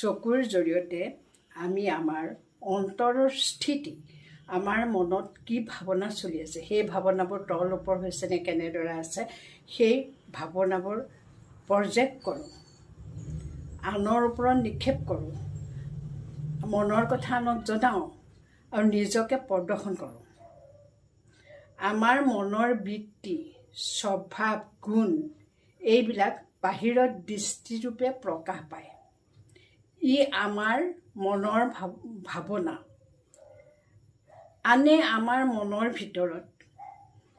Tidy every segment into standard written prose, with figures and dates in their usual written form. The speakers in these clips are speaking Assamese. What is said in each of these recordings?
চকুৰ জৰিয়তে আমি আমাৰ অন্তৰৰ স্থিতি, আমাৰ মনত কি ভাৱনা চলি আছে, সেই ভাৱনাবোৰ তল ওপৰ হৈছেনে কেনেদৰে আছে, সেই ভাৱনাবোৰ প্ৰজেক্ট কৰোঁ, আনৰ ওপৰত নিক্ষেপ কৰোঁ, মনৰ কথা আনক জনাওঁ আৰু নিজকে প্ৰদৰ্শন কৰোঁ। আমাৰ মনৰ বৃত্তি, স্বভাৱ, গুণ এইবিলাক বাহিৰত দৃষ্টিৰূপে প্ৰকাশ পায়। ই আমাৰ মনৰ ভাৱনা। আনে আমাৰ মনৰ ভিতৰত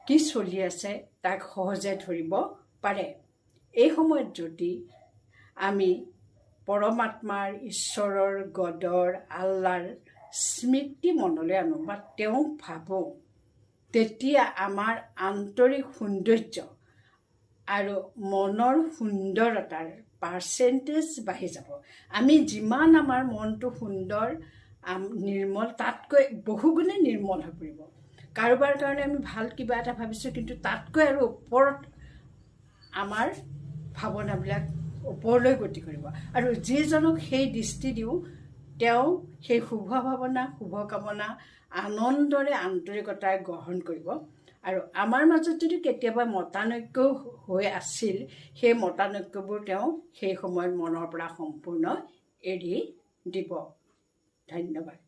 কি চলি আছে তাক সহজে ধৰিব পাৰে। এই সময়ত যদি আমি পৰমাত্মাৰ, ঈশ্বৰৰ, গডৰ, আল্লাৰ স্মৃতি মনলৈ আনো বা তেওঁক ভাবোঁ, তেতিয়া আমাৰ আন্তৰিক সৌন্দৰ্য আৰু মনৰ সুন্দৰতাৰ পাৰ্চেণ্টেজ বাঢ়ি যাব। আমি যিমান আমাৰ মনটো সুন্দৰ, নিৰ্মল, তাতকৈ বহুগুণে নিৰ্মল হৈ পৰিব। কাৰোবাৰ কাৰণে আমি ভাল কিবা এটা ভাবিছোঁ, কিন্তু তাতকৈ আৰু ওপৰত আমাৰ ভাৱনাবিলাক ওপৰলৈ গতি কৰিব। আৰু যিজনক সেই দৃষ্টি দিওঁ, তেওঁ সেই শুভ ভাৱনা, শুভকামনা আনন্দৰে, আন্তৰিকতাৰে গ্ৰহণ কৰিব। আৰু আমাৰ মাজত যদি কেতিয়াবা মতানৈক্যও হৈ আছিল, সেই মতানৈক্যবোৰ তেওঁ সেই সময়ত মনৰ পৰা সম্পূৰ্ণ এৰি দিব। ধন্যবাদ।